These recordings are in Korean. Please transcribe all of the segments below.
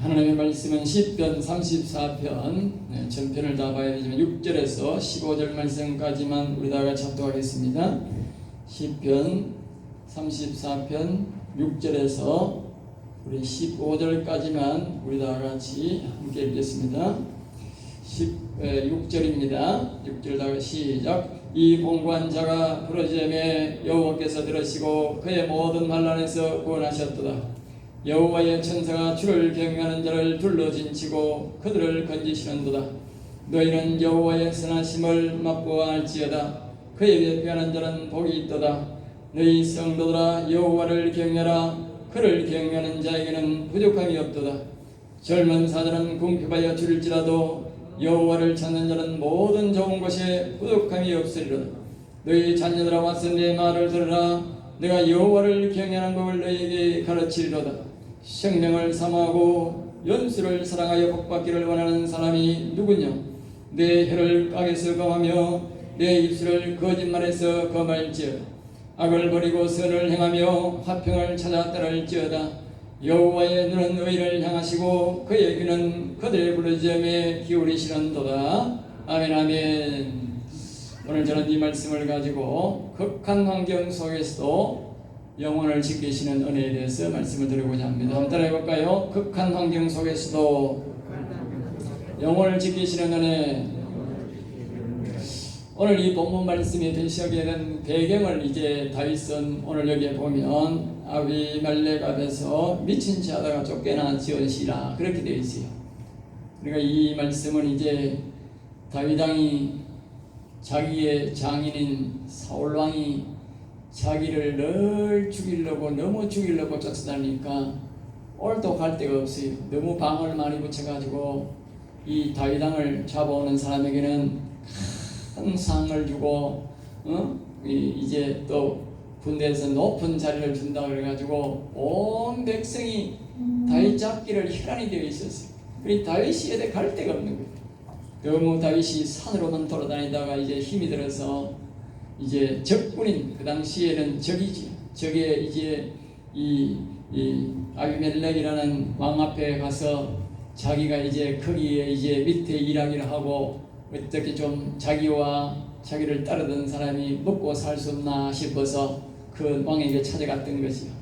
하나님의 말씀은 시편 34편 전편을 다 봐야 되지만 6절에서 15절 말씀까지만 우리 다 같이 합독하겠습니다. 시편 34편 6절에서 우리 15절까지만 우리 다 같이 함께 읽겠습니다. 6절입니다. 6절 다 시작. 이 공고한 자가 부르짖음에 여호와께서 들으시고 그의 모든 환난에서 구원하셨도다. 여호와의 천사가 주를 경외하는 자를 둘러진치고 그들을 건지시는도다. 너희는 여호와의 선하심을 맛보아할지어다. 그에게 피하는 자는 복이 있도다. 너희 성도들아 여호와를 경외하라. 그를 경외하는 자에게는 부족함이 없도다. 젊은 사자는 궁핍하여 줄일지라도 여호와를 찾는 자는 모든 좋은 것에 부족함이 없으리로다. 너희 자녀들아 와서 내 말을 들으라. 내가 여호와를 경외하는 법을 너희에게 가르치리로다. 생명을 사모하고 연수를 사랑하여 복받기를 원하는 사람이 누구냐? 내 혀를 악에서 검하며 내 입술을 거짓말에서 검할지어다. 악을 버리고 선을 행하며 화평을 찾아 따를지어다. 여호와의 눈은 의를 향하시고 그의 귀는 그들의 부르짖음에 기울이시는도다. 아멘 아멘. 오늘 저는 이 말씀을 가지고 극한 환경 속에서도 영혼을 지키시는 은혜에 대해서 말씀을 드리고자 합니다. 한번 따라해 볼까요? 극한 환경 속에서도 영혼을 지키시는 은혜. 오늘 이 본문 말씀이 되시게 된 배경을 이제 다윗은 오늘 여기에 보면 아비멜렉 앞에서 미친 채 하다가 쫓겨나 지어시라 그렇게 되어 있어요. 그러니까 이 말씀은 이제 다윗 왕이 자기의 장인인 사울 왕이 자기를 늘 죽이려고 너무 죽이려고 쫓아다니니까 오늘도 갈 데가 없어요. 너무 방을 많이 붙여가지고 이 다윗 왕을 잡아오는 사람에게는 큰 상을 주고 이제 또 군대에서 높은 자리를 준다 그래가지고 온 백성이 다윗 잡기를 혈안이 되어 있었어요. 그러니 다윗이 갈 데가 없는 거예요. 너무 다윗이 산으로만 돌아다니다가 이제 힘이 들어서 이제 적군인 그 당시에는 적이지. 적에 이제 이 아비멜렉이라는 왕 앞에 가서 자기가 이제 거기에 이제 밑에 일하기를 하고 어떻게 좀 자기와 자기를 따르던 사람이 먹고 살 수 없나 싶어서 그 왕에게 찾아갔던 것이요.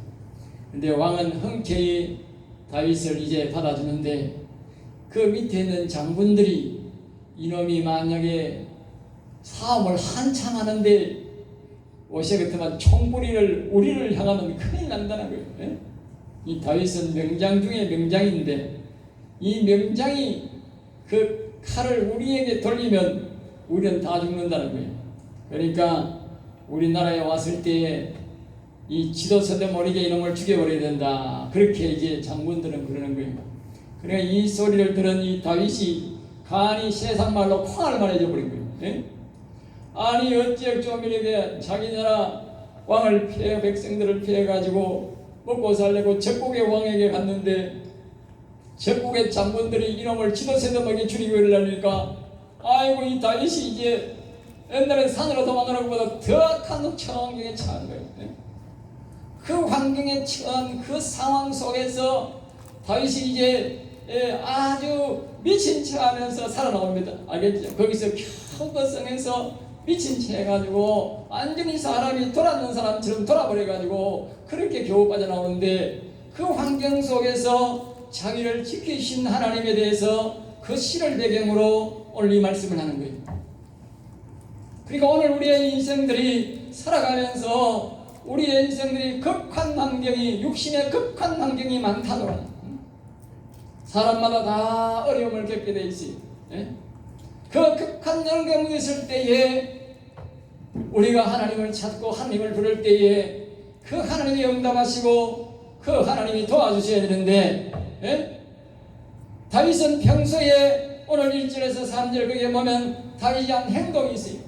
근데 왕은 흔쾌히 다윗을 이제 받아주는데 그 밑에 있는 장군들이 이놈이 만약에 사업을 한참 하는데 옷에 같으면 총부리를 우리를 향하면 큰일 난다는 거예요. 예? 이 다윗은 명장 중에 명장인데 이 명장이 그 칼을 우리에게 돌리면 우리는 다 죽는다는 거예요. 그러니까 우리나라에 왔을 때에 이 지도서도 모르게 이놈을 죽여버려야 된다. 그렇게 이제 장군들은 그러는 거예요. 그러니까 이 소리를 들은 이 다윗이 간이 세상 말로 콩알을 말해줘 버린 거예요. 예? 아니 어찌 좀 이렇게 자기 나라 왕을 피해 백성들을 피해 가지고 먹고 살려고 적국의 왕에게 갔는데 적국의 장군들이 이놈을 지도새도 먹이 죽이고 이러려니까 아이고 이 다윗이 이제 옛날에 산으로 도망가는 것보다 더 악한 환경에 처한 거예요. 그 환경에 처한 그 상황 속에서 다윗이 이제 아주 미친 채 하면서 살아나옵니다. 알겠죠? 거기서 겨우 그 성에서 미친 채 해가지고 완전히 사람이 돌아는 사람처럼 돌아버려가지고 그렇게 겨우 빠져나오는데 그 환경 속에서 자기를 지키신 하나님에 대해서 그 시를 배경으로 오늘 이 말씀을 하는 거예요. 그러니까 오늘 우리의 인생들이 살아가면서 우리의 인생들이 극한 환경이 육신의 극한 환경이 많다더라. 사람마다 다 어려움을 겪게 돼 있어요. 그 극한 환경에 있을 때에 우리가 하나님을 찾고 하나님을 부를 때에 그 하나님이 응답하시고 그 하나님이 도와주셔야 되는데 다윗은 평소에 오늘 1절에서 3절 거기에 보면 다윗이 한 행동이 있어요.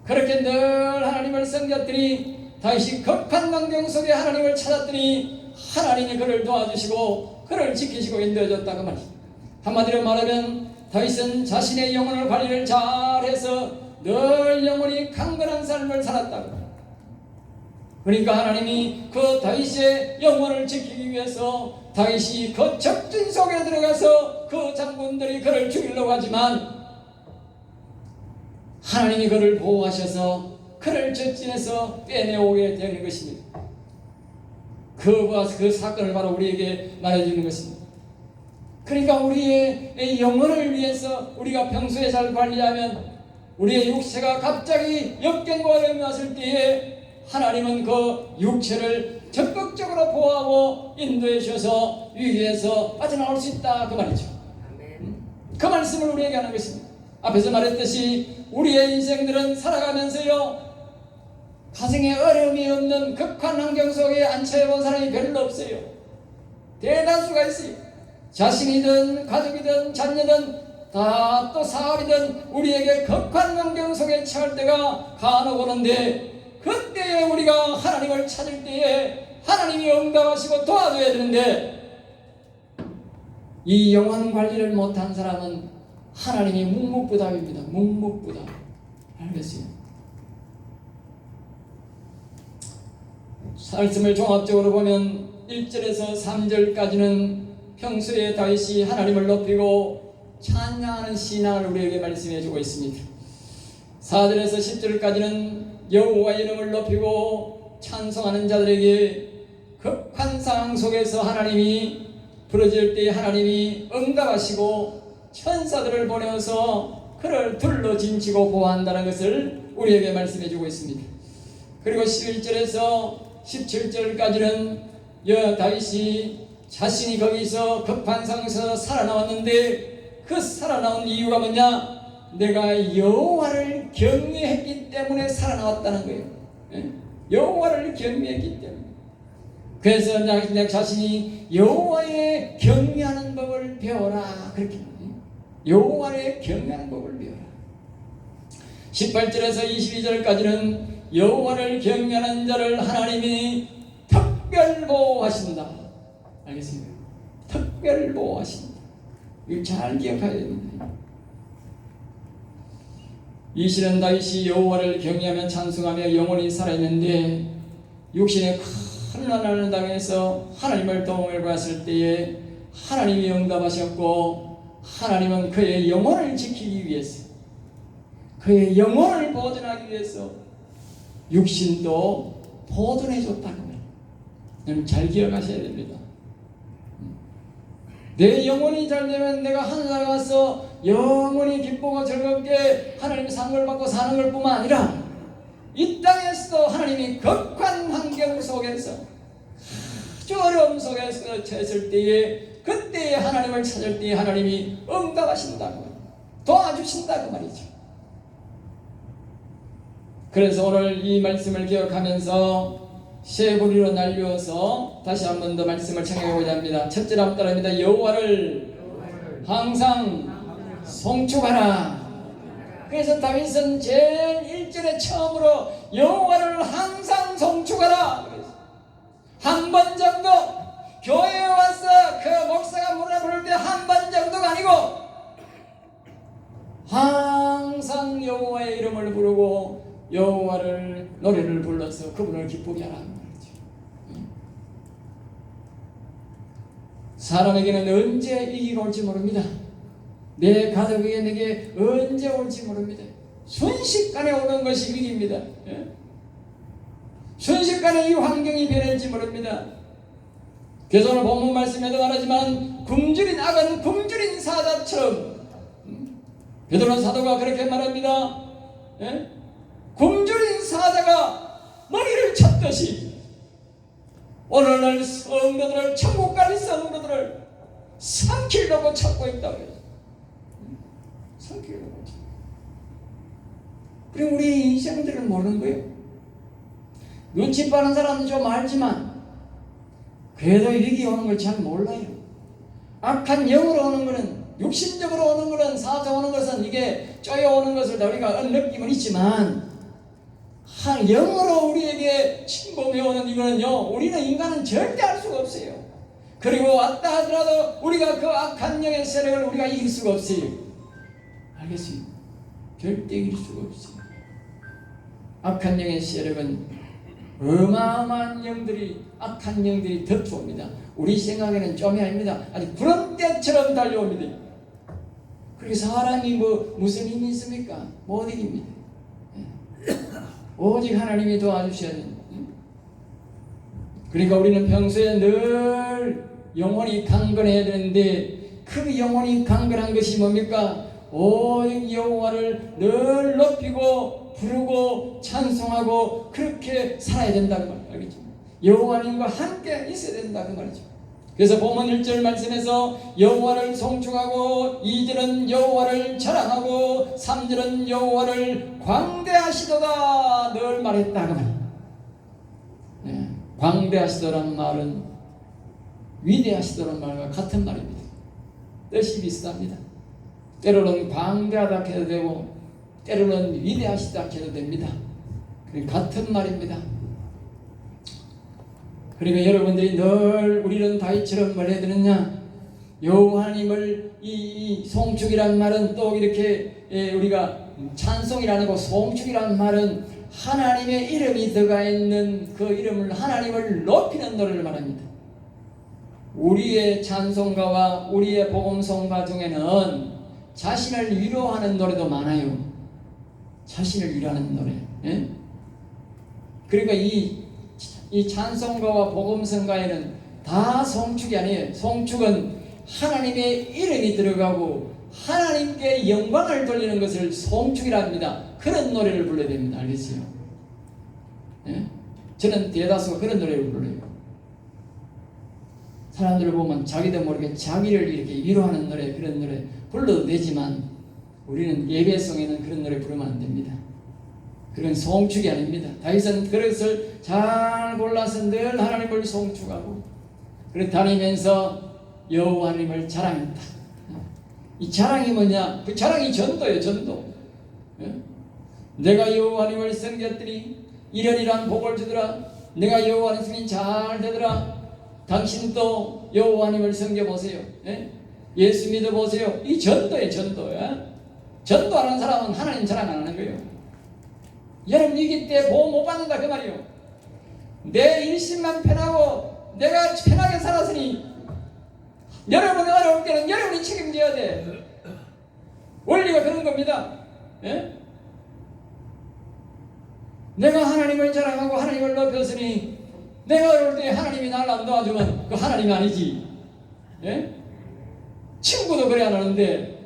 그렇게 늘 하나님을 섬겼더니 다윗이 극한 환경 속에 하나님을 찾았더니 하나님이 그를 도와주시고 그를 지키시고 인도해줬다고 말이죠. 한마디로 말하면 다윗은 자신의 영혼을 관리를 잘해서 늘 영혼이 강건한 삶을 살았다고. 그러니까 하나님이 그 다윗의 영혼을 지키기 위해서 다윗이 그 적진 속에 들어가서 그 장군들이 그를 죽이려고 하지만 하나님이 그를 보호하셔서 그를 적진에서 빼내오게 되는 것입니다. 그 사건을 바로 우리에게 말해주는 것입니다. 그러니까 우리의 영혼을 위해서 우리가 평소에 잘 관리하면 우리의 육체가 갑자기 역경과 어려움이 왔을 때에 하나님은 그 육체를 적극적으로 보호하고 인도해 주셔서 위기에서 빠져나올 수 있다 그 말이죠. 그 말씀을 우리에게 하는 것입니다. 앞에서 말했듯이 우리의 인생들은 살아가면서요 가정에 어려움이 없는 극한 환경 속에 안처해본 사람이 별로 없어요. 대다수가 있어요. 자신이든 가족이든 자녀든 다 또 사업이든 우리에게 극한 환경 속에 처할 때가 간혹 오는데 그때에 우리가 하나님을 찾을 때에 하나님이 응답하시고 도와줘야 되는데 이 영혼 관리를 못한 사람은 하나님이 묵묵부답입니다. 묵묵부답. 알겠어요? 말씀을 종합적으로 보면 1절에서 3절까지는 평소에 다윗이 하나님을 높이고 찬양하는 신앙을 우리에게 말씀해 주고 있습니다. 4절에서 10절까지는 여호와의 이름을 높이고 찬송하는 자들에게 극한 상황 속에서 하나님이 부르짖을 때 하나님이 응답하시고 천사들을 보내어서 그를 둘러진치고 보호한다는 것을 우리에게 말씀해 주고 있습니다. 그리고 11절에서 17절까지는 다윗이 자신이 거기서 급한 상황에서 살아나왔는데 그 살아나온 이유가 뭐냐? 내가 여호와를 경외했기 때문에 살아나왔다는 거예요. 여호와를 경외했기 때문에. 그래서 내 자신이 여호와의 경외하는 법을 배워라 그렇게 말해요. 여호와의 경외하는 법을 배워라. 18절에서 22절까지는 여호와를 경외하는 자를 하나님이 특별 보호하신다. 알겠습니까? 특별 보호하신다. 이거 잘 기억해야 됩니다. 이 시는 다윗이 여호와를 경외하며 찬송하며 영원히 살아있는데 육신의 큰 난관을 당해서 하나님을 도움을 받았을 때에 하나님이 응답하셨고 하나님은 그의 영혼을 지키기 위해서 그의 영혼을 보존하기 위해서 육신도 보존해 줬다는 거예요. 여러분 잘 기억하셔야 됩니다. 내 영혼이 잘 되면 내가 하늘나라에 가서 영원히 기쁘고 즐겁게 하나님의 상을 받고 사는 걸 뿐만 아니라 이 땅에서도 하나님이 극한 환경 속에서 아주 어려움 속에서 처했을 때에 그때에 하나님을 찾을 때에 하나님이 응답하신다고 도와주신다고 말이죠. 그래서 오늘 이 말씀을 기억하면서 쇠부리로 날려서 다시 한 번 더 말씀을 청해보자 합니다. 첫째 앞따라입니다. 여호와를 항상 송축하라. 그래서 다윗은 제일 1절에 처음으로 여호와를 항상 송축하라. 한 번 정도 교회에 와서 그 목사가 물어 부를 때 한 번 정도가 아니고 항상 여호와의 이름을 부르고 여호와를 노래를 불러서 그분을 기쁘게 하라는 말이죠. 사람에게는 언제 이기가 올지 모릅니다. 내 가족에게 내게 언제 올지 모릅니다. 순식간에 오는 것이 위기입니다. 순식간에 이 환경이 변할지 모릅니다. 그래서 오늘 본문 말씀에도 말하지만 굶주린 악은 굶주린 사자처럼 베드로 사도가 그렇게 말합니다. 굶주린 사자가 먹이를 찾듯이 오늘날 성도들을 천국 갈 성도들을 삼키려고 찾고 있다고 해요. 삼키려고 찾고. 그리고 우리 인생들은 모르는 거예요. 눈치 빠는 사람은 좀 알지만 그래도 위기 오는 걸 잘 몰라요. 악한 영으로 오는 것은 육신적으로 오는 것은 사자 오는 것은 이게 쪼여오는 것을 우리가 느낌은 있지만 영으로 우리에게 침범해오는 이거는요 우리는 인간은 절대 알 수가 없어요. 그리고 왔다 하더라도 우리가 그 악한 영의 세력을 우리가 이길 수가 없어요. 알겠어요? 절대 이길 수가 없어요. 악한 영의 세력은 어마어마한 영들이, 악한 영들이 덮쳐옵니다. 우리 생각에는 좀이 아닙니다. 아주 구름대처럼 달려옵니다. 그렇게 사람이 무슨 힘이 있습니까? 못 이깁니다. 오직 하나님이 도와주셔야 됩니다. 그러니까 우리는 평소에 늘 영혼이 강건해야 되는데, 그 영혼이 강건한 것이 뭡니까? 오직 여호와를 늘 높이고 부르고 찬송하고 그렇게 살아야 된다는 말 알겠죠? 여호와님과 함께 있어야 된다는 말이죠. 그래서 본문 1절 말씀에서 여호와를 송축하고 2절은 여호와를 자랑하고 3절은 여호와를 광대하시도다 늘 말했다 그 말이에요. 네. 광대하시도라는 말은 위대하시도라는 말과 같은 말입니다. 뜻이 비슷합니다. 때로는 광대하다 해도 되고 때로는 위대하시다 해도 됩니다. 같은 말입니다. 그러니까 여러분들이 늘 우리는 다윗처럼 뭘 해야 되느냐? 여호와 하나님을 이 송축이라는 말은 또 이렇게 우리가 찬송이라는 거 송축이라는 말은 하나님의 이름이 들어가 있는 그 이름을 하나님을 높이는 노래를 말합니다. 우리의 찬송가와 우리의 복음송가 중에는 자신을 위로하는 노래도 많아요. 자신을 위로하는 노래. 예? 그러니까 이 찬송가와 복음성가에는 다 송축이 아니에요. 송축은 하나님의 이름이 들어가고 하나님께 영광을 돌리는 것을 송축이라 합니다. 그런 노래를 불러야 됩니다. 알겠어요? 예? 저는 대다수가 그런 노래를 불러요. 사람들을 보면 자기도 모르게 자기를 이렇게 위로하는 노래, 그런 노래 불러도 되지만 우리는 예배송에는 그런 노래 부르면 안 됩니다. 그건 송축이 아닙니다. 다윗은 그것을 잘 골라서 늘 하나님을 송축하고 그렇게 다니면서 여호와 하나님을 자랑했다. 이 자랑이 뭐냐? 그 자랑이 전도예요. 전도. 내가 여호와 하나님을 섬겼더니 이런 복을 주더라. 내가 여호와 하나님이 잘 되더라. 당신도 여호와 하나님을 섬겨보세요. 예수 믿어보세요. 이 전도예요. 전도. 전도하는 사람은 하나님 자랑 안 하는 거예요. 여러분 위기 때 보험 못 받는다 그 말이요. 내 일심만 편하고 내가 편하게 살았으니 여러분이 어려울 때는 여러분이 책임져야 돼. 원리가 그런 겁니다. 예? 내가 하나님을 자랑하고 하나님을 높였으니 내가 어려울 때 하나님이 나를 안 도와주면 그 하나님이 아니지. 예? 친구도 그래 안 하는데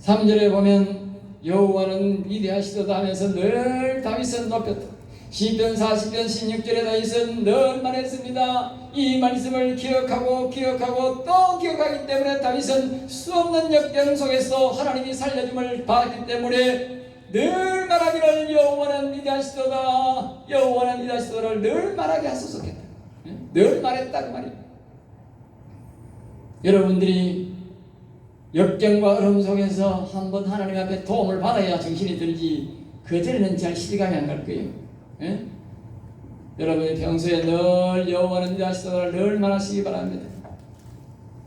3절에 보면 여호와는 위대하시도다 하면서 늘 다윗은 높였다. 시편 40편 16절에 다윗은 늘 말했습니다. 이 말씀을 기억하고 또 기억하기 때문에 다윗은 수없는 역경 속에서 하나님이 살려줌을 받았기 때문에 늘 말하기를 여호와는 위대하시도다 여호와는 위대하시도다를 늘 말하게 하소서겠다. 늘 말했다 그 말이에요. 여러분들이 역경과 어려움 속에서 한번 하나님 앞에 도움을 받아야 정신이 들지 그전에는 잘 실감이 안 갈 거예요. 예? 여러분이 평소에 늘 여호와는 위대하시도다 늘 말하시기 바랍니다.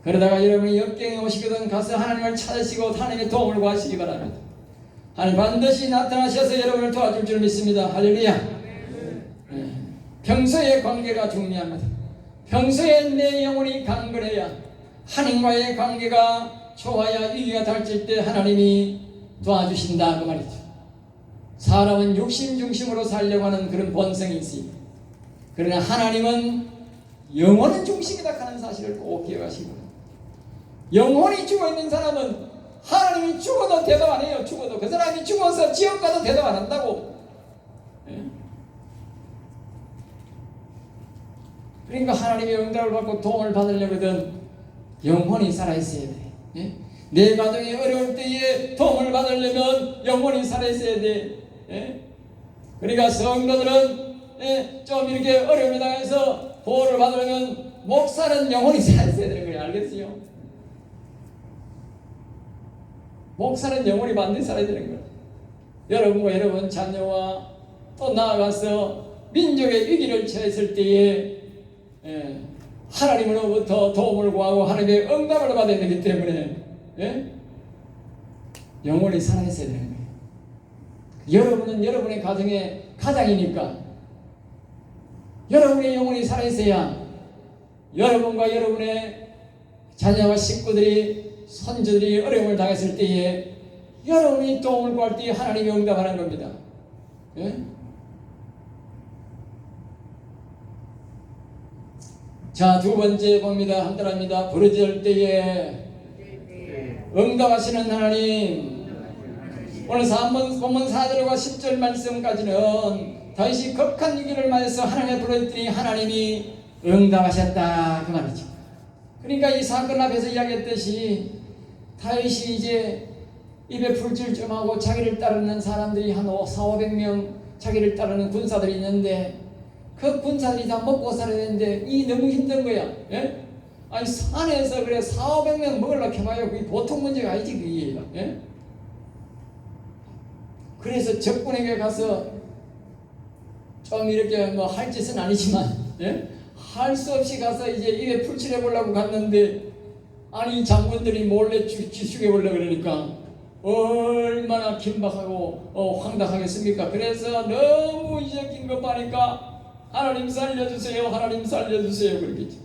그러다가 여러분이 역경에 오시거든 가서 하나님을 찾으시고 하나님의 도움을 구하시기 바랍니다. 하나님 반드시 나타나셔서 여러분을 도와줄 줄 믿습니다. 할렐루야. 예. 평소의 관계가 중요합니다. 평소에 내 영혼이 강건해야 하나님과의 관계가 좋아야 위기가 닥칠 때 하나님이 도와주신다 그 말이죠. 사람은 육신 중심으로 살려고 하는 그런 본성이 있습니다. 그러나 하나님은 영혼은 중심이다 하는 사실을 꼭 기억하시고 영혼이 죽어있는 사람은 하나님이 죽어도 대답 안 해요. 죽어도 그 사람이 죽어서 지옥 가도 대답 안 한다고. 그러니까 하나님의 응답을 받고 도움을 받으려거든 영혼이 살아있어야 돼. 예? 내 가정이 어려울 때에 도움을 받으려면 영혼이 살아있어야 돼. 예? 그러니까 성도들은 좀 이렇게 어려움에 당해서 보호를 받으려면 목사는 영혼이 살아있어야 되는 거예요. 알겠어요? 목사는 영혼이 반드시 살아야 되는 거예요. 여러분과 여러분 자녀와 또 나아가서 민족의 위기를 처했을 때에 하나님으로부터 도움을 구하고 하나님의 응답을 받아야 되기 때문에 영혼이 살아있어야 되는 거예요. 여러분은 여러분의 가정의 가장이니까 여러분의 영혼이 살아있어야 여러분과 여러분의 자녀와 식구들이 손주들이 어려움을 당했을 때에 여러분이 도움을 구할 때 하나님이 응답하는 겁니다. 예? 자, 두 번째 봅니다. 한따라합니다. 부르짖을 때에 응답하시는 하나님. 오늘 본문 4절과 10절 말씀까지는 다윗이 극한 위기를 맞아서 하나님을 부르짖더니 하나님이 응답하셨다 그 말이죠. 그러니까 이 사건 앞에서 이야기했듯이 다윗이 이제 입에 불질 좀 하고 자기를 따르는 사람들이 한 400~500명 자기를 따르는 군사들이 있는데 그 군사들이 다 먹고 살아야 되는데 이 너무 힘든 거야. 예? 아니 산에서 그래 400~500명 먹으려고 해봐요. 그게 보통 문제가 아니지 그게. 예? 그래서 적군에게 가서 좀 이렇게 뭐 할 짓은 아니지만 예? 할 수 없이 가서 이제 입에 풀칠해 보려고 갔는데 아니 장군들이 몰래 죽여보려고 그러니까 얼마나 긴박하고 황당하겠습니까? 그래서 너무 이제 긴급하니까 하나님 살려주세요, 하나님 살려주세요 그러겠죠.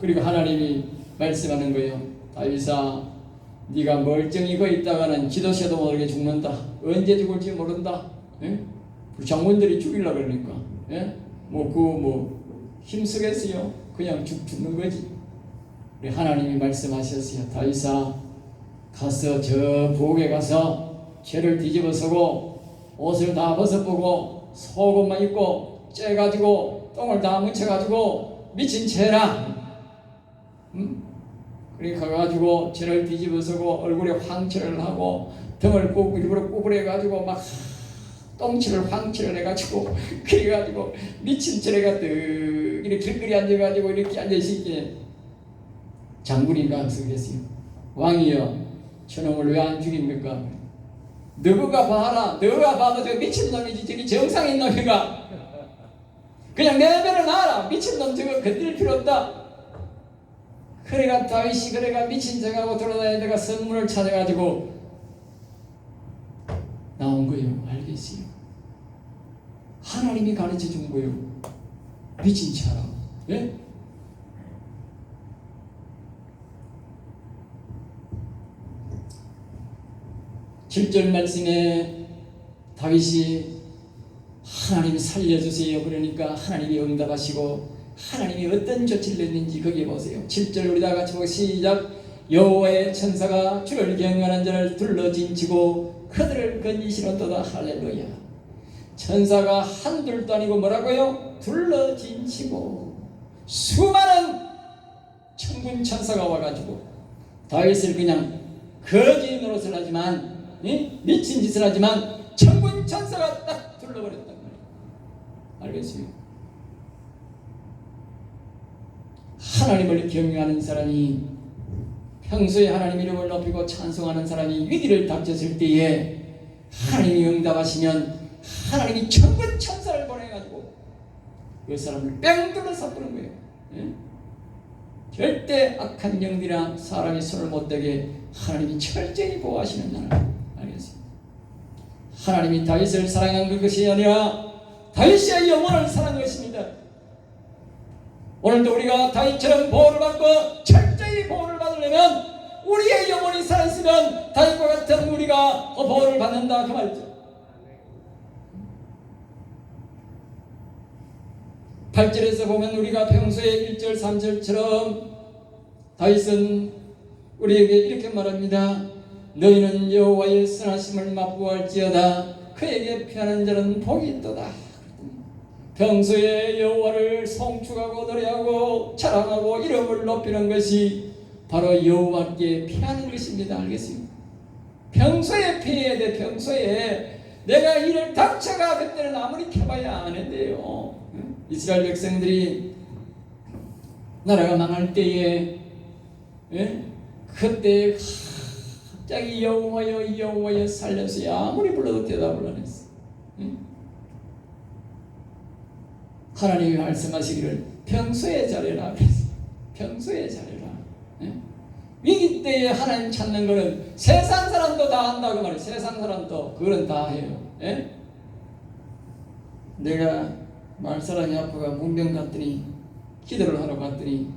그리고 하나님이 말씀하는 거예요. 다윗아, 네가 멀쩡히 거 있다가는 기도새도 모르게 죽는다. 언제 죽을지 모른다. 예? 장군들이 죽이려고 그러니까 예? 힘쓰겠어요. 그냥 죽는 거지. 우리 하나님이 말씀하셨어요. 다윗아, 가서 저 부엌에 가서 죄를 뒤집어서고 옷을 다 벗어보고 속옷만 입고 째가지고 똥을 다 묻혀가지고 미친 채라. 그렇게 가가지고 죄를 뒤집어서고 얼굴에 황칠을 하고 등을 일부러 구부려가지고 막 똥칠을 황칠을 해가지고 그래가지고 미친 채 해가 이렇게 길거리 앉아가지고 이렇게 앉아있을게 장군인가 하면서 그랬어요. 왕이여, 저놈을 왜 안 죽입니까? 너가 봐라. 너가 봐도 저 미친놈이지 저기 정상인 놈이가 그냥 내버려 놔라. 미친놈 저거 건드릴 필요 없다. 그래가 다윗이 그래가 미친 척하고 돌아다니다가 성문을 찾아가지고 나온 거예요. 알겠어요. 하나님이 가르쳐 준 거예요. 미친 차라. 예? (7절) 말씀에 다윗이 하나님 살려주세요 그러니까 하나님이 응답하시고 하나님이 어떤 조치를 냈는지 거기에 보세요. 7절 우리 다 같이 보고 시작. 여호와의 천사가 주를 경외하는 자를 둘러진치고 그들을 건지시는도다. 할렐루야. 천사가 한둘도 아니고 뭐라고요? 둘러진치고 수많은 천군 천사가 와가지고 다윗을 그냥 거지 노릇을 하지만 미친 짓을 하지만 천군 천사가 딱 둘러버렸단 말이에요. 알겠어요? 하나님을 경외하는 사람이 평소에 하나님 이름을 높이고 찬송하는 사람이 위기를 닥쳤을 때에 하나님이 응답하시면 하나님이 천군 천사를 보내가지고 그 사람을 뺑 둘러서 부는 거예요. 예? 절대 악한 영들이나 사람이 손을 못 대게 하나님이 철저히 보호하시는 하나님. 알겠습니다. 하나님이 다윗을 사랑한 것이 아니라 다윗의 영혼을 사랑한 것입니다. 오늘도 우리가 다윗처럼 보호를 받고 철저히 보호를 받으려면 우리의 영혼이 살아있으면 다윗과 같은 우리가 보호를 받는다 그 말이죠. 8절에서 보면 우리가 평소에 1절 3절처럼 다윗은 우리에게 이렇게 말합니다. 너희는 여호와의 선하심을 맛보할지어다. 그에게 피하는 자는 복이 있도다. 평소에 여호와를 송축하고 노래하고 자랑하고 이름을 높이는 것이 바로 여호와께 피하는 것입니다. 알겠습니까? 평소에 피해야 돼. 평소에 내가 이를 닥쳐가 그때는 아무리 켜봐야 안 한대요. 이스라엘 백성들이 나라가 망할 때에 그때 갑자기 여호와여 여호와여 살려주세요. 아무리 불러도 대답을 안 했어. 하나님이 말씀하시기를 평소에 잘해라. 평소에 잘해라. 위기 때에 하나님 찾는 거는 세상 사람도 다 한다고 말이에요. 세상 사람도 그거는 다 해요. 예? 내가 말사람이 아파가 문병 갔더니 기도를 하러 갔더니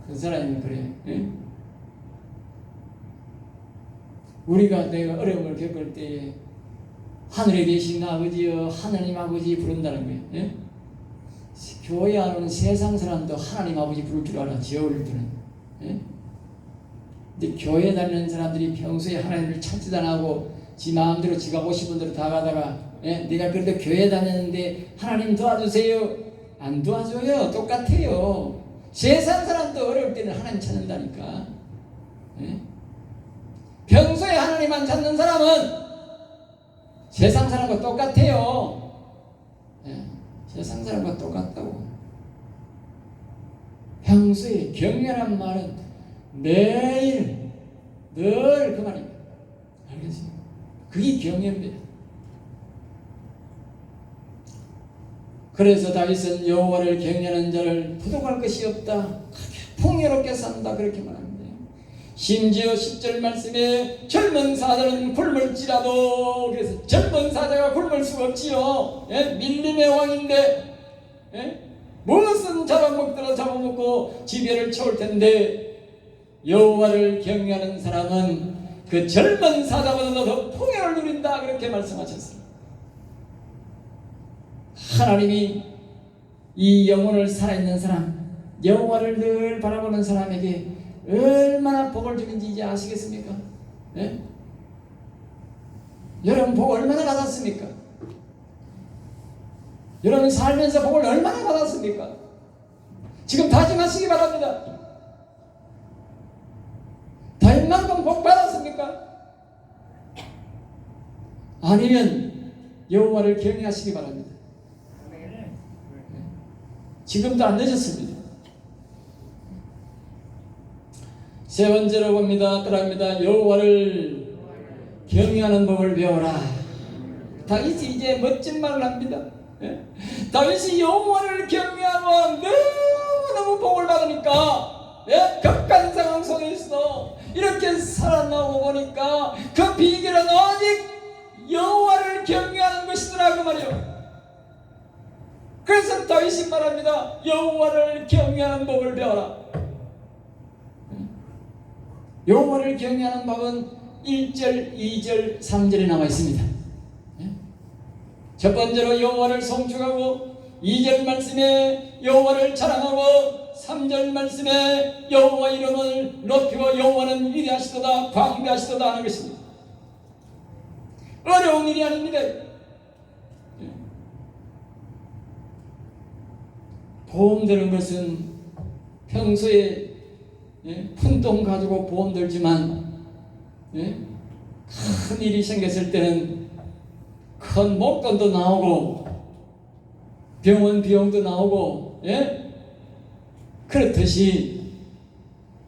그 사람이 그래. 예? 우리가 내가 어려움을 겪을 때에 하늘에 계신 아버지여 하나님 아버지 부른다는 거예요. 예? 교회 안 오는 세상 사람도 하나님 아버지 부를 줄 알아. 지어올들은. 예? 근데 교회 다니는 사람들이 평소에 하나님을 찾지도 안 하고 지 마음대로 지가 오고 싶은 대로 다 가다가 내가 그래도 교회 다녔는데 하나님 도와주세요. 안 도와줘요. 똑같아요. 세상 사람도 어려울 때는 하나님 찾는다니까. 예? 평소에 하나님 안 찾는 사람은 세상 사람과 똑같아요. 예? 세상 사람과 똑같다고. 평소에 격려란 말은 매일 늘 그 말입니다. 알겠어요? 그게 경외입니다. 그래서 다윗은 여호와를 경외하는 자를 부족할 것이 없다. 풍요롭게 산다. 그렇게 말합니다. 심지어 10절 말씀에 젊은 사자는 굶을지라도, 그래서 젊은 사자가 굶을 수가 없지요. 예? 밀림의 왕인데 무엇은 잡아먹더라 잡아먹고 지배를 채울 텐데 여호와를 경외하는 사람은 그 젊은 사자보다도 더 풍요를 누린다. 그렇게 말씀하셨어요. 하나님이 이 영혼을 살아있는 사람, 여호와를 늘 바라보는 사람에게 얼마나 복을 주는지 이제 아시겠습니까? 예? 여러분 복 얼마나 받았습니까? 여러분 살면서 복을 얼마나 받았습니까? 지금 다짐하시기 바랍니다. 다윗만큼 복 받았습니까? 아니면 여호와를 경외하시기 바랍니다. 지금도 안 늦었습니다. 세 번째로 봅니다. 따라합니다. 여호와를 경외하는 법을 배워라. 다윗이 이제 멋진 말을 합니다. 예? 다윗이 여호와를 경외하면 너무너무 복을 받으니까, 예? 극한 상황 속에서 이렇게 살아나오고 보니까 그 비결은 오직 여호와를 경외하는 것이더라 그 말이요. 그래서 다윗이 말합니다. 여호와를 경외하는 법을 배워라. 여호와를 경외하는 법은 1절, 2절, 3절에 나와 있습니다. 첫 번째로 여호와를 송축하고 2절 말씀에 여호와를 자랑하고 3절 말씀에 여호와 이름을 높이고 여호와는 위대하시도다 광대하시도다 하는 것입니다. 어려운 일이 아닙니다. 보험 드는 것은 평소에 푼돈 가지고 보험 들지만 큰 일이 생겼을 때는 큰 목돈도 나오고 병원 비용도 나오고 그렇듯이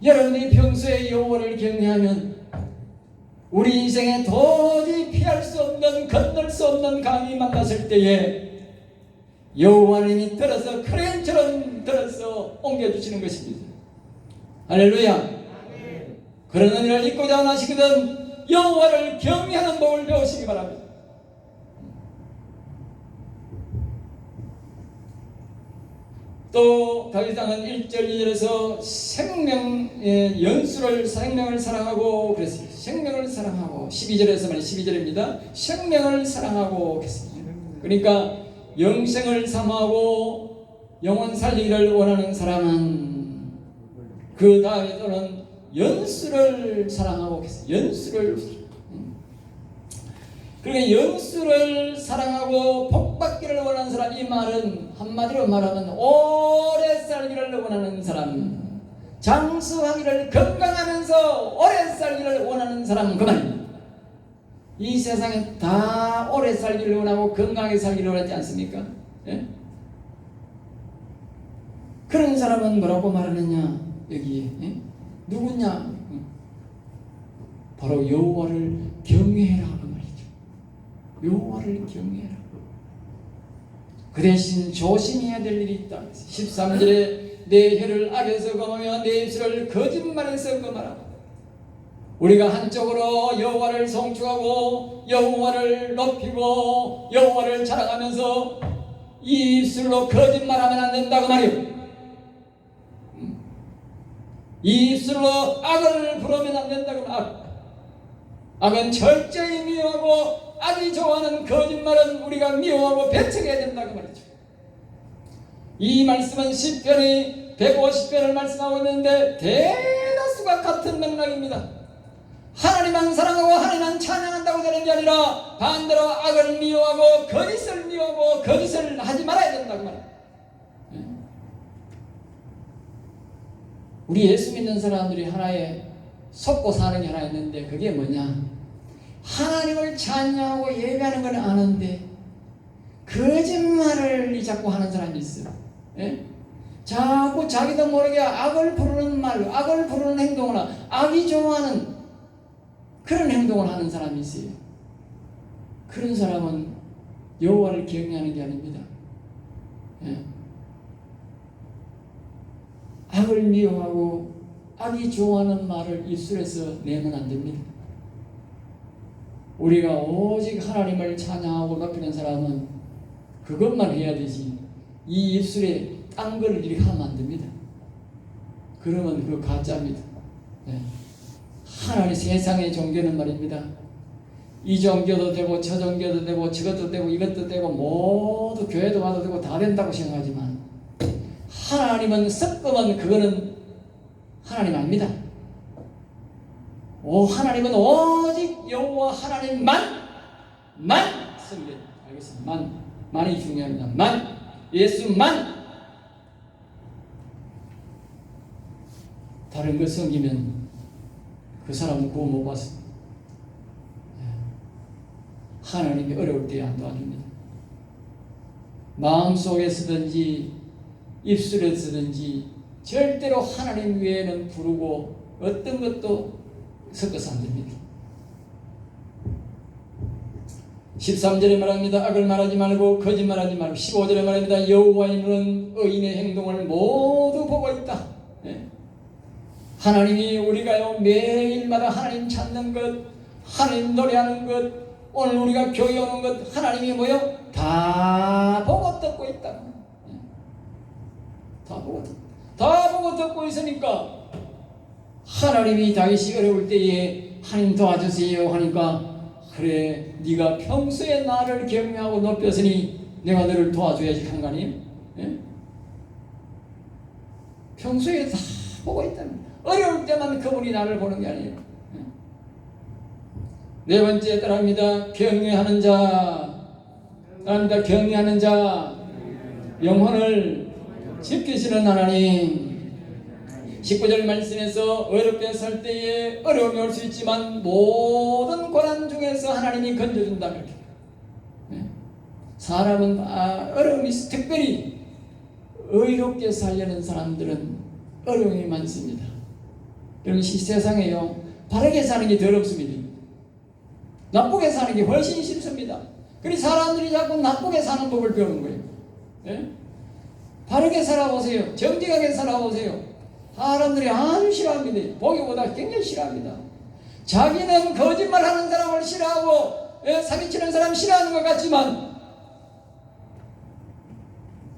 여러분이 평소에 여호와를 경외하면 우리 인생에 도저히 피할 수 없는 건널 수 없는 강이 만났을 때에 여호와님이 들어서 크레인처럼 들어서 옮겨주시는 것입니다. 할렐루야. 그런 은혜를 잊고자 원하시거든 여호와를 경외하는 법을 배우시기 바랍니다. 또 다윗왕은 1절 2절에서 생명의 연수를 생명을 사랑하고 그랬어요. 생명을 사랑하고 12절에서 말이 12절입니다. 생명을 사랑하고 그랬습니다. 그러니까 영생을 사모하고 영원 살리기를 원하는 사람은 그 다음에 또는 연수를 사랑하고 계세요. 연수를. 그러니까 연수를 사랑하고 복받기를 원하는 사람, 이 말은 한마디로 말하면 오래 살기를 원하는 사람, 장수하기를 건강하면서 오래 살기를 원하는 사람 그 말입니다. 이 세상에 다 오래 살기를 원하고 건강하게 살기를 원하지 않습니까? 예? 그런 사람은 뭐라고 말하느냐? 여기에 누구냐? 바로 여호와를 경외해라 그 말이죠. 여호와를 경외해라. 그 대신 조심해야 될 일이 있다. 13절에 내 혀를 악에서 검하며 내 입술을 거짓말에서 검하라. 우리가 한쪽으로 여호와를 송축하고 여호와를 높이고 여호와를 자랑하면서 이 입술로 거짓말하면 안 된다고 말이요. 이 입술로 악을 부르면 안 된다고. 악은 철저히 미워하고 악이 좋아하는 거짓말은 우리가 미워하고 배척해야 된다고 말이죠. 이 말씀은 시편이 150편을 말씀하고 있는데 대다수가 같은 맥락입니다. 하나님만 사랑하고 하나님만 찬양한다고 되는 게 아니라 반대로 악을 미워하고 거짓을 미워하고 거짓을 하지 말아야 된다고 말이에요. 우리 예수 믿는 사람들이 하나에 속고 사는 게 하나 있는데 그게 뭐냐? 하나님을 찬양하고 예배하는 건 아는데 거짓말을 자꾸 하는 사람이 있어요. 예? 자꾸 자기도 모르게 악을 부르는 말, 악을 부르는 행동을, 악이 좋아하는 그런 행동을 하는 사람이 있어요. 그런 사람은 여호와를 경외하는 게 아닙니다. 예? 악을 미워하고 악이 좋아하는 말을 입술에서 내면 안 됩니다. 우리가 오직 하나님을 찬양하고 높이는 사람은 그것만 해야 되지 이 입술에 딴 걸 이렇게 하면 안 됩니다. 그러면 그거 가짜입니다. 네. 하나님 세상의 종교는 말입니다. 이 종교도 되고 저 종교도 되고 저것도 되고 이것도 되고 모두 교회도 와도 되고 다 된다고 생각하지만 하나님은 섞으면 그거는 하나님 아닙니다. 하나님은 오직 여호와 하나님만 섬겨. 알겠습니다. 만이 중요합니다. 예수만. 다른 걸 섬기면 그 사람은 구원 못 받습니다. 하나님이 어려울 때에 안 도와줍니다. 마음속에서든지 입술에서든지 절대로 하나님 외에는 부르고 어떤 것도 섞어서 안 됩니다. 13절에 말합니다. 악을 말하지 말고 거짓말하지 말고 15절에 말합니다. 여호와의 눈은 의인의 행동을 모두 보고 있다. 네? 하나님이 우리가요 매일마다 하나님 찾는 것, 하나님 노래하는 것, 오늘 우리가 교회 오는 것 하나님이 뭐요? 다 보고 듣고 있다. 네? 다 보고 듣고 있으니까 하나님이 다윗이 어려울 때에 하나님 도와주세요 하니까 그래 네가 평소에 나를 경외하고 높였으니 내가 너를 도와줘야지 한 거 아니에요? 예? 평소에 다 보고 있다는 어려울 때만 그분이 나를 보는 게 아니에요. 예? 네 번째 따라합니다. 경외하는 자 따라합니다. 경외하는 자 영혼을 지키시는 하나님. 19절 말씀에서 어렵게 살 때에 어려움이 올 수 있지만 모든 고난 중에서 하나님이 건져준다 그렇게. 사람은 어려움이 있어. 특별히 의롭게 살려는 사람들은 어려움이 많습니다. 여러분 세상에요 바르게 사는 게 덜 없습니다. 나쁘게 사는 게 훨씬 쉽습니다. 그래서 사람들이 자꾸 나쁘게 사는 법을 배우는 거예요. 예? 바르게 살아보세요. 정직하게 살아보세요. 사람들이 아주 싫어합니다. 보기보다 굉장히 싫어합니다. 자기는 거짓말하는 사람을 싫어하고 사기치는 사람 싫어하는 것 같지만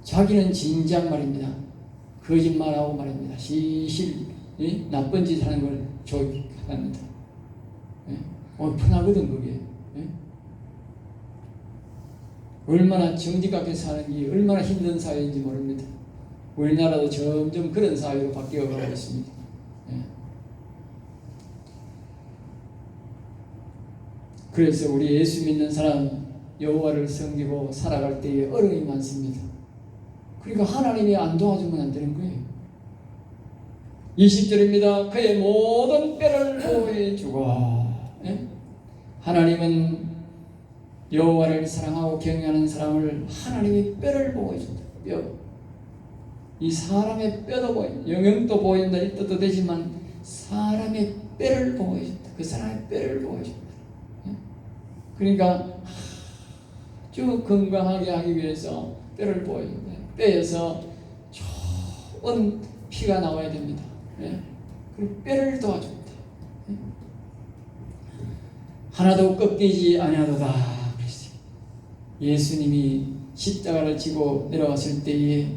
자기는 진작 말입니다. 거짓말하고 말입니다. 시실 나쁜 짓 하는 걸 좋아합니다. 편하거든 그게. 얼마나 정직하게 사는 게 얼마나 힘든 사회인지 모릅니다. 우리나라도 점점 그런 사회로 바뀌어가고 있습니다. 그래서 우리 예수 믿는 사람 여호와를 섬기고 살아갈 때에 어려움이 많습니다. 그러니까 하나님이 안 도와주면 안 되는 거예요. 20절입니다. 그의 모든 뼈를 보호해주고. 하나님은 여호와를 사랑하고 경외하는 사람을 하나님이 뼈를 보호해준다. 뼈. 이 사람의 뼈도 영역도 보호한다 이 뜻도 되지만 사람의 뼈를 보호해준다. 그 사람의 뼈를 보호해준다. 그러니까 아주 건강하게 하기 위해서 뼈를 보호해준다. 뼈에서 좋은 피가 나와야 됩니다. 그리고 뼈를 도와준다. 하나도 꺾이지 아니하도다 그랬어요. 예수님이 십자가를 지고 내려왔을 때에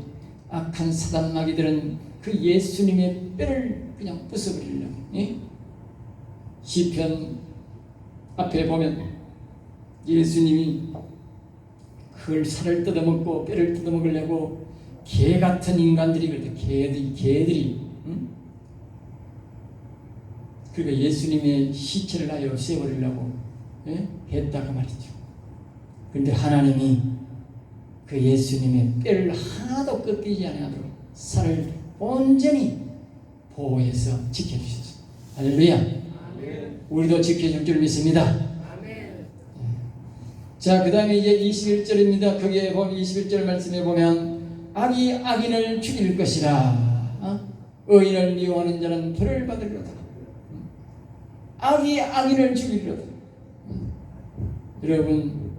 악한 사단 마귀들은 그 예수님의 뼈를 그냥 부숴버리려고. 예? 시편 앞에 보면 예수님이 그걸 살을 뜯어먹고 뼈를 뜯어먹으려고 개 같은 인간들이 그랬대. 개들이 응? 그러니까 예수님의 시체를 아예 없애버리려고 예? 했다고 말이죠. 그런데 하나님이 그 예수님의 뼈를 하나도 꺾이지 않도록 살을 온전히 보호해서 지켜주셨어요. 할렐루야. 아멘. 우리도 지켜줄 줄 믿습니다. 아멘. 자, 그 다음에 이제 21절입니다. 거기에 보면 21절 말씀에 보면 악이 악인을 죽일 것이라 의인을 미워하는 자는 벌을 받으리로다. 악이 악인을 죽이리로다. 여러분,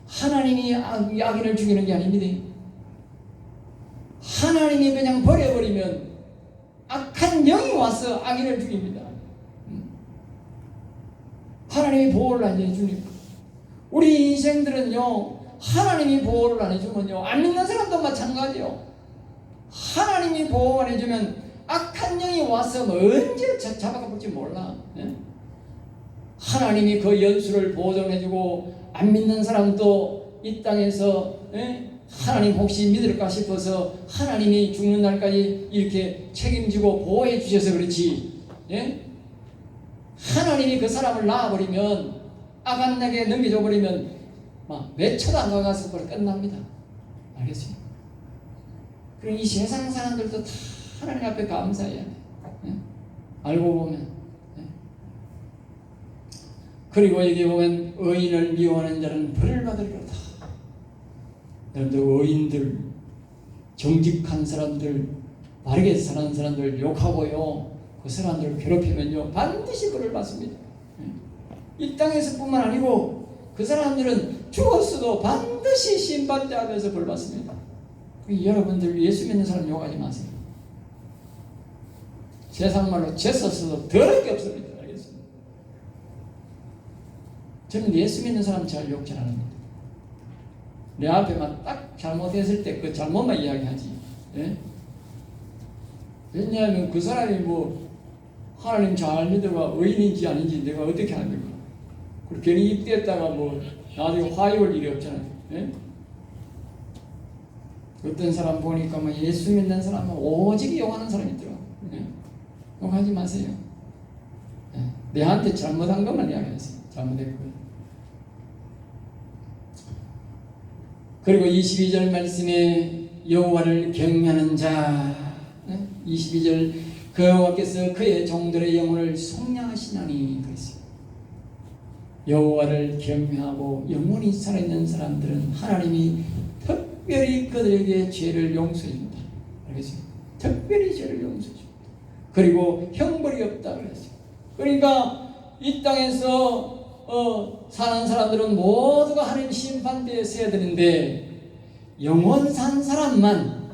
하나님이 악인을 죽이는 게 아닙니다. 하나님이 그냥 버려버리면 악한 영이 와서 악인을 죽입니다. 하나님이 보호를 안 해주니까. 우리 인생들은요, 하나님이 보호를 안 해주면요, 안 믿는 사람도 마찬가지요. 하나님이 보호 안 해주면 악한 영이 와서 언제 잡아가 볼지 몰라. 예? 하나님이 그 연수를 보존해주고 안 믿는 사람도 이 땅에서 하나님 혹시 믿을까 싶어서 하나님이 죽는 날까지 이렇게 책임지고 보호해 주셔서 그렇지. 하나님이 그 사람을 낳아버리면 악한에게 넘겨줘 버리면 막 몇 초도 안 가서 그걸 끝납니다. 알겠어요? 그럼 이 세상 사람들도 다 하나님 앞에 감사해야 돼. 알고 보면. 그리고 여기 보면 의인을 미워하는 자는 벌을 받으리로다. 여러분들, 의인들, 정직한 사람들, 바르게 사는 사람들 욕하고요, 그 사람들 괴롭히면요 반드시 벌을 받습니다. 이 땅에서뿐만 아니고 그 사람들은 죽었어도 반드시 심판대 앞에서 벌 받습니다. 여러분들 예수 믿는 사람 욕하지 마세요. 세상 말로 죄었어도 더러울 게 없습니다. 저는 예수 믿는 사람 잘 욕 잘 안 합니다. 내 앞에만 딱 잘못했을 때 그 잘못만 이야기하지. 예? 왜냐하면 그 사람이 뭐 하나님 잘 믿어가 의인인지 아닌지 내가 어떻게 합니까? 그리고 괜히 입대했다가 뭐 나중에 화해 올 일이 없잖아요. 예? 어떤 사람 보니까 뭐 예수 믿는 사람은 오직 욕하는 사람이 있더라고요. 예? 욕하지 마세요. 예? 내한테 잘못한 것만 이야기하세요. 잘못했고요. 그리고 22절 말씀에 여호와를 경외하는 자, 22절 그 여호와께서 그의 종들의 영혼을 속량하시나니 그랬어요. 여호와를 경외하고 영원히 살아있는 사람들은 하나님이 특별히 그들에게 죄를 용서해 준다. 알겠어요? 특별히 죄를 용서해 준다. 그리고 형벌이 없다 그랬어요. 그러니까 이 땅에서 사는 사람들은 모두가 하나님 심판대에 서야 되는데 영원 산 사람만,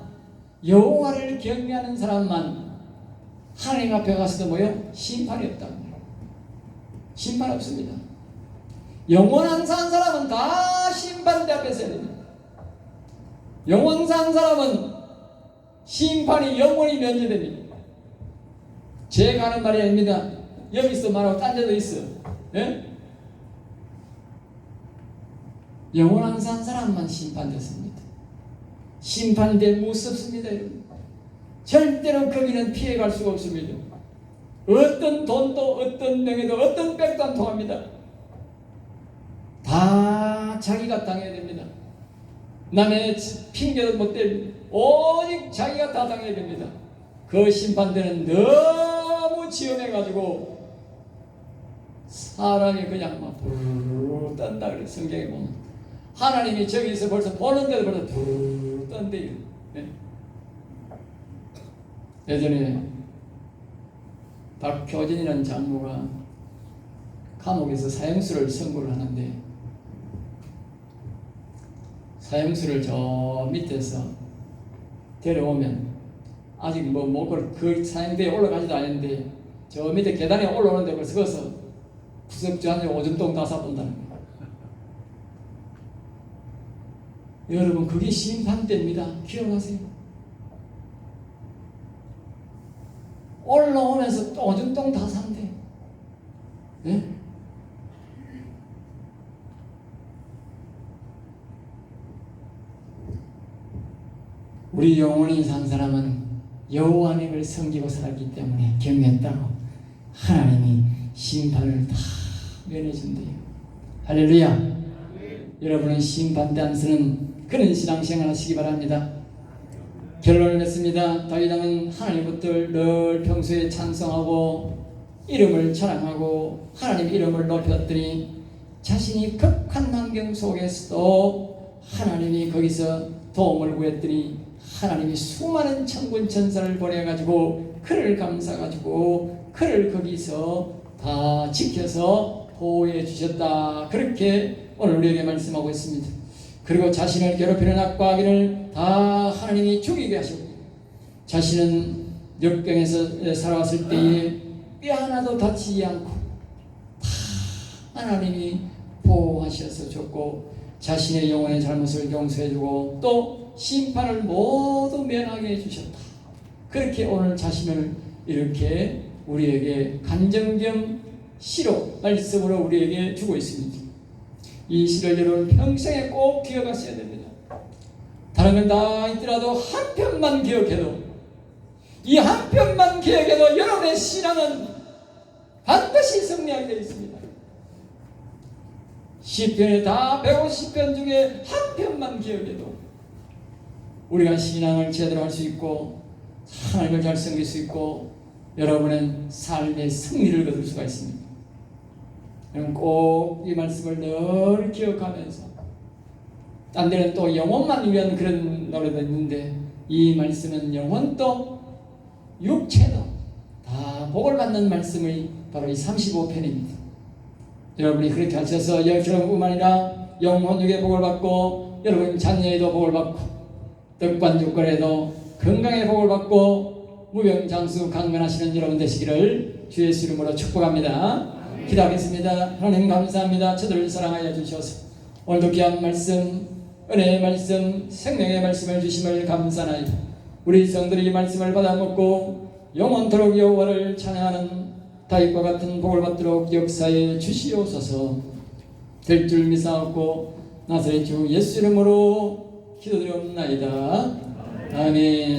여호와를 경외하는 사람만 하나님 앞에 가서도 뭐요? 심판이 없다. 심판 없습니다. 영원한 산 사람은 다 심판대 앞에 서야 됩니다. 영원 산 사람은 심판이 영원히 면제됩니다. 제가 하는 말이 아닙니다. 여기서 말하고 딴 데도 있어. 예? 영원한 산 사람만 심판됐습니다. 심판대 무섭습니다, 여러분. 절대로 거기는 피해갈 수가 없습니다. 어떤 돈도 어떤 명예도 어떤 백도 안 통합니다. 다 자기가 당해야 됩니다. 남의 핑계도 못 댑니다. 오직 자기가 다 당해야 됩니다. 그 심판대는 너무 지엄해가지고 사람이 그냥 막 부르르 떤다 그래. 성경에 보면 하나님이 저기서 벌써 보는데도 벌써 부르르 떤대요. 네? 예전에 박효진이라는 장로가 감옥에서 사형수를 선고를 하는데 사형수를 저 밑에서 데려오면 아직 그 사형대에 올라가지도 않았는데 저 밑에 계단에 올라오는데 벌써 거기서 구석주 안에 오줌똥 다 싸본다는 거예요. 여러분, 그게 심판대입니다. 기억하세요. 올라오면서 또 오줌똥 다 산대. 네? 우리 영혼이 산 사람은 여호와님을 섬기고 살았기 때문에 경외했다고 하나님이 심판을 다 면해준대요. 할렐루야. 여러분은 심판대 안 쓰는 그런 신앙생활 하시기 바랍니다. 결론을 냈습니다. 다윗 왕은 하나님부터 늘 평소에 찬송하고 이름을 자랑하고 하나님 이름을 높였더니 자신이 극한 환경 속에서도 하나님이 거기서 도움을 구했더니 하나님이 수많은 천군 천사를 보내가지고 그를 감싸가지고 그를 거기서 다 지켜서 보호해 주셨다. 그렇게 오늘 우리에게 말씀하고 있습니다. 그리고 자신을 괴롭히는 악과 악인을 다 하나님이 죽이게 하셨고, 자신은 역병에서 살아왔을 때에 뼈 하나도 다치지 않고 다 하나님이 보호하셔서 줬고, 자신의 영혼의 잘못을 용서해주고 또 심판을 모두 면하게 해주셨다. 그렇게 오늘 자신을 이렇게 우리에게 간증겸 시로 말씀으로 우리에게 주고 있습니다. 이 시를 여러분 평생에 꼭 기억하셔야 됩니다. 다른 건 다 있더라도 한 편만 기억해도, 이 한 편만 기억해도 여러분의 신앙은 반드시 승리하게 되어 있습니다. 시편에 다 150편 중에 한 편만 기억해도 우리가 신앙을 제대로 할 수 있고 하나님을 잘 섬길 수 있고 여러분은 삶의 승리를 거둘 수가 있습니다. 여러분 꼭 이 말씀을 늘 기억하면서, 딴 데는 또 영혼만 위한 그런 노래도 있는데 이 말씀은 영혼도 육체도 다 복을 받는 말씀이 바로 이 35편입니다. 여러분이 그렇게 하셔서 여러분뿐만 아니라 영혼 육의 복을 받고 여러분 자녀에도 복을 받고 덕관죽거에도 건강의 복을 받고 무병장수 강건하시는 여러분 되시기를 주 예수 이름으로 축복합니다. 기도하겠습니다. 하나님 감사합니다. 저들을 사랑하여 주셔서 오늘도 귀한 말씀, 은혜의 말씀, 생명의 말씀을 주심을 감사하나이다. 우리 성들이 이 말씀을 받아먹고 영원토록 여호와를 찬양하는 다윗과 같은 복을 받도록 역사에 주시옵소서. 될 줄 믿사옵고 나사렛 주 예수 이름으로 기도드리옵나이다. 아멘.